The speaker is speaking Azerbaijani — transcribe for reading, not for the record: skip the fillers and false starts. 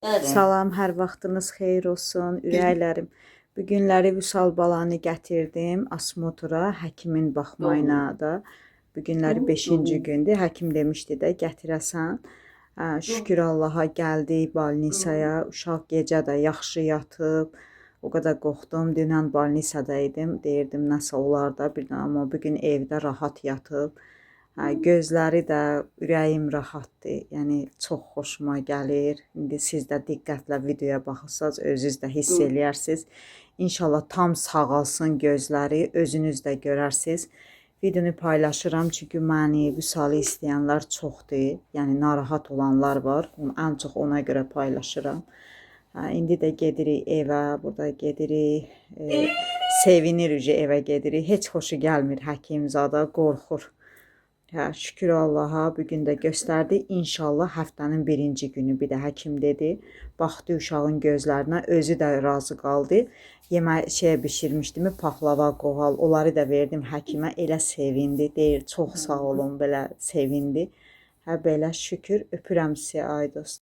Evet. Salam, hər vaxtınız xeyir olsun, ürəklərim. Bu günləri Vüsal balanı gətirdim Asmotura, həkimin baxmayına da. Bu günləri 5-ci gündür. Həkim demişdi də gətirəsən. Şükür Allaha gəldi balnisaya. Uşaq gecə də yaxşı yatıb. O qədər qorxdum. Dünən balnisada idim. Deyirdim nəsə olar da birdən, amma bu gün evdə rahat yatıb. Gözləri də, ürəyim rahatdır. Yəni çox xoşuma gəlir. İndi siz də diqqətlə videoya baxırsınız, özünüz də hiss eləyərsiniz. İnşallah tam sağalsın gözləri, özünüz də görərsiniz. Videonu paylaşıram çünki məni, Vüsalı istəyənlər çoxdur. Yəni narahat olanlar var. Ən çox ona görə paylaşıram. İndi də gedirik evə, burada gedirik. Sevinirik evə gedirik. Heç xoşu gəlmir həkimzada, qorxur. Şükür Allaha bu gün də göstərdi. İnşallah həftənin birinci günü bir də həkim dedi. Baxdı uşağın gözlərinə, özü də razı qaldı. Yemək bişirmişdim, paxlava, qoğal, onları da verdim həkimə. Elə sevindi, deyir çox sağ olun, belə sevindi. Belə şükür, öpürəm sizi ay dost.